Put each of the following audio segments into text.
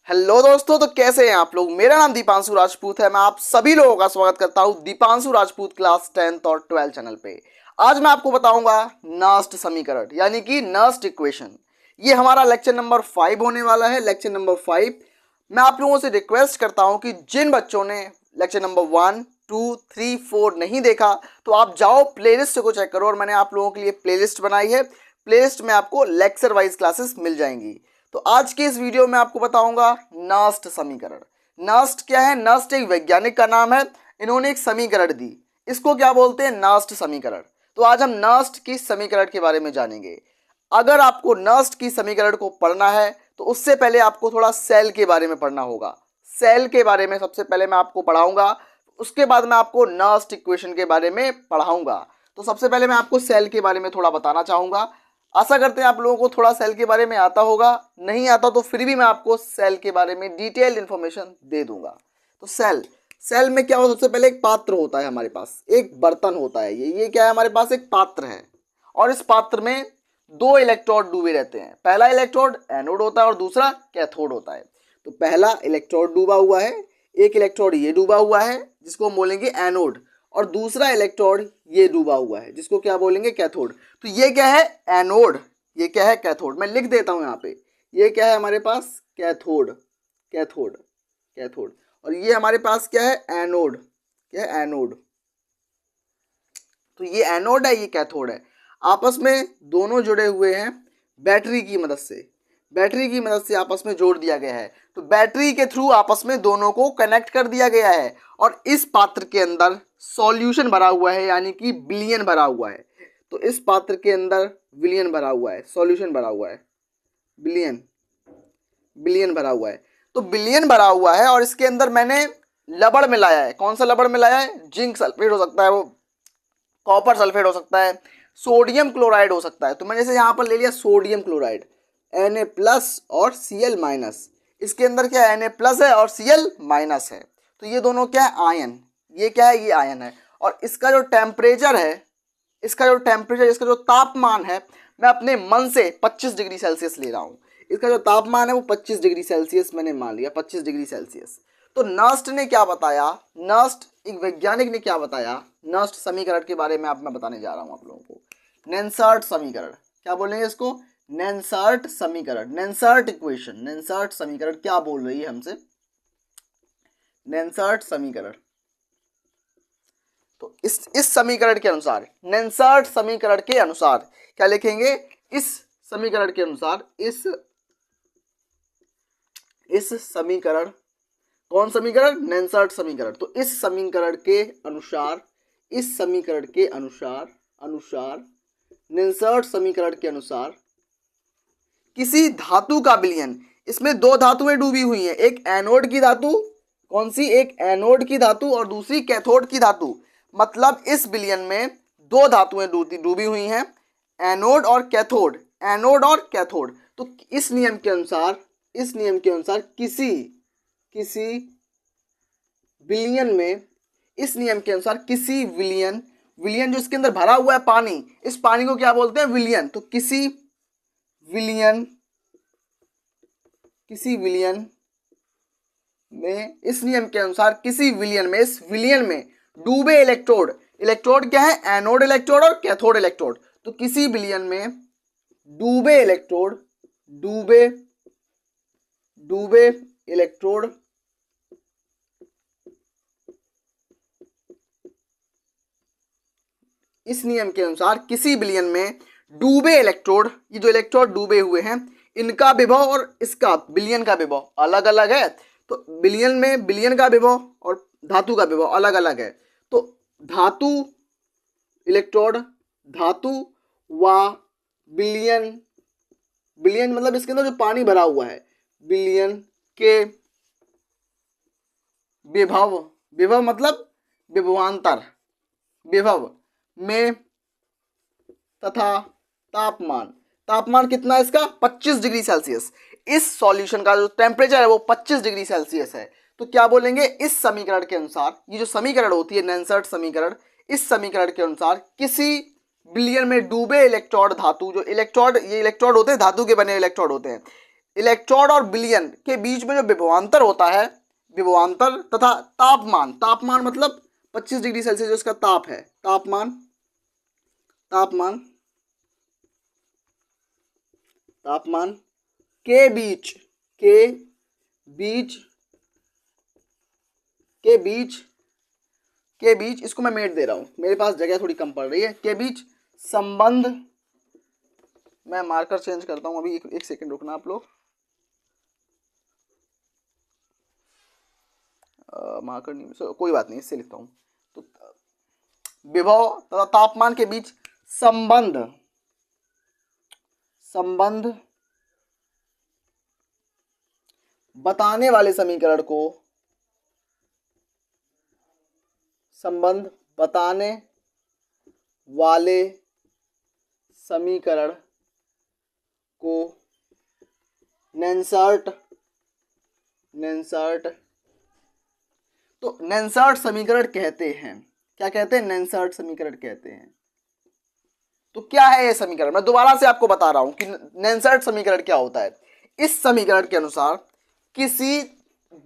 Hello दोस्तों, तो कैसे हैं आप लोग। मेरा नाम दीपांशु राजपूत है। मैं आप सभी लोगों का स्वागत करता हूं दीपांशु राजपूत क्लास 10th और 12th चैनल पे। आज मैं आपको बताऊंगा नर्स्ट समीकरण यानी कि नर्स्ट इक्वेशन। ये हमारा लेक्चर नंबर 5 होने वाला है। लेक्चर नंबर 5 मैं आप लोगों से रिक्वेस्ट करता हूं कि जिन बच्चों ने लेक्चर नंबर 1, 2, 3, 4 नहीं देखा तो आप जाओ प्लेलिस्ट को चेक करो। और मैंने आप लोगों के लिए प्लेलिस्ट बनाई है। प्लेलिस्ट में आपको लेक्चर वाइज क्लासेस मिल जाएंगी। तो आज के इस वीडियो में आपको बताऊंगा नर्स्ट समीकरण। नर्स्ट क्या है? नर्स्ट एक वैज्ञानिक का नाम है। इन्होंने एक समीकरण दी, इसको क्या बोलते हैं? नर्स्ट समीकरण। तो आज हम नर्स्ट की समीकरण के बारे में जानेंगे। अगर आपको नर्स्ट की समीकरण को पढ़ना है तो उससे पहले आपको थोड़ा सेल के बारे में पढ़ना होगा। सेल के बारे में सबसे पहले मैं आपको पढ़ाऊंगा, उसके बाद मैं आपको नर्स्ट इक्वेशन के बारे में पढ़ाऊंगा। तो सबसे पहले मैं आपको सेल के बारे में थोड़ा बताना चाहूंगा। आशा करते हैं आप लोगों को थोड़ा सेल के बारे में आता होगा। नहीं आता तो फिर भी मैं आपको सेल के बारे में डिटेल इंफॉर्मेशन दे दूंगा। तो सेल में क्या होता है? सबसे पहले एक पात्र होता है हमारे पास, एक बर्तन होता है। ये क्या है? हमारे पास एक पात्र है और इस पात्र में दो इलेक्ट्रोड डूबे रहते हैं। पहला इलेक्ट्रोड एनोड होता है और दूसरा कैथोड होता है। तो पहला इलेक्ट्रोड डूबा हुआ है, एक इलेक्ट्रोड ये डूबा हुआ है जिसको हम बोलेंगे एनोड, और दूसरा इलेक्ट्रोड ये डूबा हुआ है जिसको क्या बोलेंगे? कैथोड। तो ये क्या है? एनोड। ये क्या है? कैथोड। मैं लिख देता हूं यहाँ पे। ये क्या है हमारे पास? कैथोड। Cathode, cathode. और ये हमारे पास क्या है? एनोड। क्या है? एनोड। तो ये एनोड है, ये कैथोड है। आपस में दोनों जुड़े हुए हैं बैटरी की मदद से। बैटरी की मदद से आपस में जोड़ दिया गया है। तो बैटरी के थ्रू आपस में दोनों को कनेक्ट कर दिया गया है। और इस पात्र के अंदर सॉल्यूशन भरा हुआ है यानी कि विलयन भरा हुआ है। तो इस पात्र के अंदर विलयन भरा हुआ है, सॉल्यूशन भरा हुआ है, विलयन, विलयन भरा हुआ है। तो विलयन भरा हुआ है और इसके अंदर मैंने लबड़ मिलाया है। कौन सा लबड़ मिलाया है? जिंक सल्फेट हो सकता है, वो कॉपर सल्फेट हो सकता है, सोडियम क्लोराइड हो सकता है। तो मैंने जैसे यहाँ पर ले लिया सोडियम क्लोराइड, Na+ और Cl-। इसके अंदर क्या है? Na+ है और Cl- है। तो ये दोनों क्या है? आयन। ये क्या है? ये आयन है। और इसका जो टेम्परेचर है, इसका जो तापमान है, मैं अपने मन से 25 डिग्री सेल्सियस ले रहा हूँ। इसका जो तापमान है वो 25 डिग्री सेल्सियस मैंने मान लिया, 25 डिग्री सेल्सियस। तो नर्स्ट ने क्या बताया? नर्स्ट एक वैज्ञानिक ने क्या बताया? नर्स्ट समीकरण के बारे में मैं बताने जा रहा हूँ आप लोगों को। नेंसर्ट समीकरण, क्या बोलेंगे इसको? नेंसर्ट समीकरण, नेंसर्ट इक्वेशन। नेंसर्ट समीकरण क्या बोल रही है हमसे? नेंसर्ट समीकरण। तो इस समीकरण के अनुसार, नेंसर्ट समीकरण के अनुसार क्या लिखेंगे? इस समीकरण के अनुसार, इस समीकरण, कौन समीकरण? नेंसर्ट समीकरण। तो इस समीकरण के अनुसार, इस समीकरण के अनुसार नेंसर्ट समीकरण के अनुसार किसी धातु का विलयन, इसमें दो धातुएं डूबी हुई हैं, एक एनोड की धातु, कौन सी? एक एनोड की धातु और दूसरी कैथोड की धातु। मतलब इस विलयन में दो धातुएं डूबी हुई हैं, एनोड और कैथोड, एनोड और कैथोड। तो इस नियम के अनुसार, इस नियम के अनुसार किसी विलयन में, इस नियम के अनुसार किसी विलयन, विलयन जो इसके अंदर भरा हुआ है पानी, इस पानी को क्या बोलते हैं? विलयन। तो किसी विलयन में, इस नियम के अनुसार किसी विलयन में, इस विलयन में डूबे इलेक्ट्रोड, इलेक्ट्रोड क्या है? एनोड इलेक्ट्रोड और कैथोड इलेक्ट्रोड। तो किसी विलयन में डूबे इलेक्ट्रोड, डूबे इलेक्ट्रोड इस नियम के अनुसार किसी विलयन में डूबे इलेक्ट्रोड, ये जो इलेक्ट्रोड डूबे हुए हैं, इनका विभव और इसका विलयन का विभव अलग अलग है। तो विलयन में विलयन का विभव और धातु का विभव अलग अलग है। तो धातु इलेक्ट्रोड, धातु व विलयन, विलयन मतलब इसके अंदर जो पानी भरा हुआ है, विलयन के विभव, विभव मतलब विभवांतर, विभव में तथा तापमान, तापमान कितना है इसका? 25 डिग्री सेल्सियस। इस सॉल्यूशन का जो टेम्परेचर है वो 25 डिग्री सेल्सियस है। तो क्या बोलेंगे? इस समीकरण के अनुसार, ये जो समीकरण होती है नेंसर्ट समीकरण, इस समीकरण के अनुसार किसी विलयन में डूबे इलेक्ट्रोड धातु, जो इलेक्ट्रोड, ये इलेक्ट्रोड होते हैं धातु के बने इलेक्ट्रोड होते हैं, इलेक्ट्रोड और विलयन के बीच में जो विभवांतर होता है, विभवांतर तथा तापमान, तापमान मतलब 25 डिग्री सेल्सियस जो इसका ताप है, तापमान, तापमान, तापमान के बीच, के बीच, के बीच, के बीच, इसको मैं मेट दे रहा हूं, मेरे पास जगह थोड़ी कम पड़ रही है, के बीच संबंध, मैं मार्कर चेंज करता हूं अभी, एक सेकंड रुकना आप लोग, मार्कर नहीं, कोई बात नहीं, इससे लिखता हूं। तो विभव तथा तापमान के बीच संबंध, संबंध बताने वाले समीकरण को, संबंध बताने वाले समीकरण को नेंसर्ट, नेंसर्ट, तो नेंसर्ट समीकरण कहते हैं। क्या कहते हैं? नेंसर्ट समीकरण कहते हैं। तो क्या है ये समीकरण? मैं दोबारा से आपको बता रहा हूं कि नेंसर्ट समीकरण क्या होता है। इस समीकरण के अनुसार किसी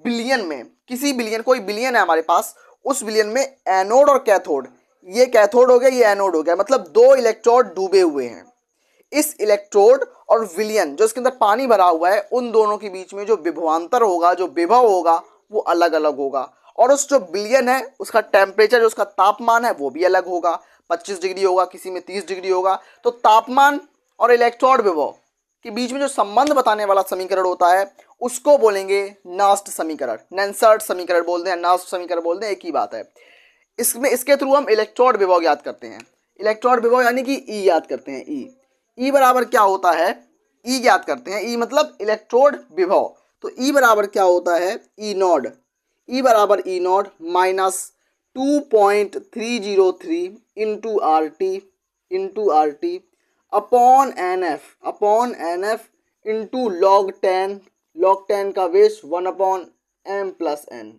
बिलियन में, किसी बिलियन, कोई बिलियन है हमारे पास, उस बिलियन में एनोड और कैथोड, ये कैथोड हो गया, ये एनोड हो गया, मतलब दो इलेक्ट्रोड डूबे हुए हैं। इस इलेक्ट्रोड और विलयन जो इसके अंदर पानी भरा हुआ है, उन दोनों के बीच में जो विभवांतर होगा, जो विभव होगा, वो अलग अलग होगा। और उस जो बिलियन है उसका टेम्परेचर, जो उसका तापमान है, वो भी अलग होगा। 25 डिग्री होगा, किसी में 30 डिग्री होगा। तो तापमान और इलेक्ट्रोड विभव के बीच में जो संबंध बताने वाला समीकरण होता है, उसको बोलेंगे नर्स्ट समीकरण, नेंसर्ट समीकरण बोलते हैं, नर्स्ट समीकरण बोलते हैं, एक ही बात है। इसमें, इसके थ्रू हम इलेक्ट्रोड विभव याद करते हैं। इलेक्ट्रोड विभव यानी कि ई याद करते हैं। ई बराबर क्या होता है? ई याद करते हैं। ई मतलब इलेक्ट्रोड विभव। तो ई बराबर क्या होता है? ई नॉड। ई बराबर E naught minus 2.303 into R T upon N F into log 10 का बेस 1/m+n।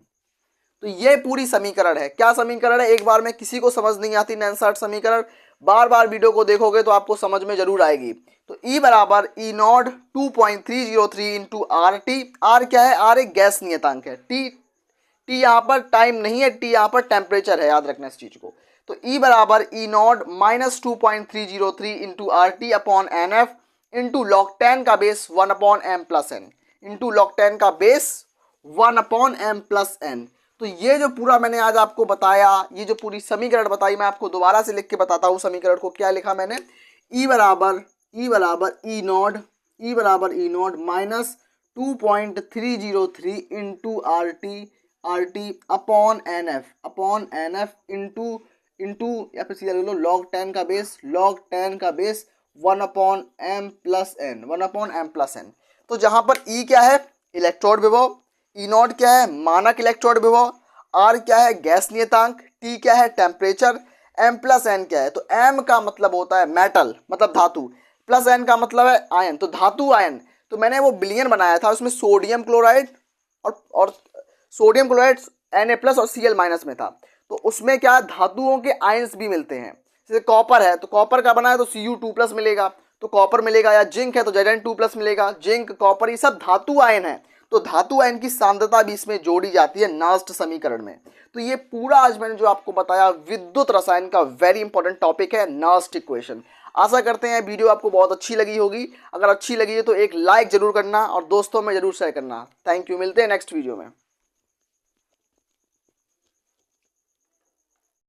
तो ये पूरी समीकरण है। क्या समीकरण है? एक बार में किसी को समझ नहीं आती नेंसर्ट समीकरण, बार बार वीडियो को देखोगे तो आपको समझ में जरूर आएगी। तो E बराबर E naught 2.303 into R T. R क्या है? आर एक गैस नियतांक है। टी यहाँ पर टाइम नहीं है, टी यहाँ पर टेम्परेचर है, याद रखना इस चीज को। तो E बराबर E naught minus 2.303 into R T upon N F into log 10 का बेस 1/m+n इंटू लॉग 10 का बेस 1/m+n। तो ये जो पूरा मैंने आज आपको बताया, ये जो पूरी समीकरण बताई, मैं आपको दोबारा से लिख के बताता हूँ समीकरण को। क्या लिखा मैंने? ई बराबर E naught minus 2.303 into R T upon N F into या फिर सीधा लो लॉग 10 का बेस 1/m+n। तो जहां पर ई क्या है? इलेक्ट्रोड विभव। ई नॉट क्या है? मानक इलेक्ट्रोड विभव। आर क्या है? गैस नियतांक। टी क्या है? टेम्परेचर। m+n क्या है? तो m का मतलब होता है मेटल, मतलब धातु, प्लस n का मतलब है आयन, तो धातु आयन। तो मैंने वो बिलियन बनाया था, उसमें सोडियम क्लोराइड और सोडियम क्लोराइड Na+ और Cl- में था। तो उसमें क्या, धातुओं के आयंस भी मिलते हैं। जैसे कॉपर है तो कॉपर का बना है तो Cu2+ मिलेगा, तो कॉपर मिलेगा। या जिंक है तो Zn2+ मिलेगा। जिंक, कॉपर, ये सब धातु आयन है। तो धातु आयन की सांद्रता भी इसमें जोड़ी जाती है नर्स्ट समीकरण में। तो ये पूरा आज मैंने जो आपको बताया विद्युत रसायन का वेरी इंपॉर्टेंट टॉपिक है नर्स्ट इक्वेशन। आशा करते हैं वीडियो आपको बहुत अच्छी लगी होगी। अगर अच्छी लगी है तो एक लाइक जरूर करना और दोस्तों में जरूर शेयर करना। थैंक यू, मिलते हैं नेक्स्ट वीडियो में।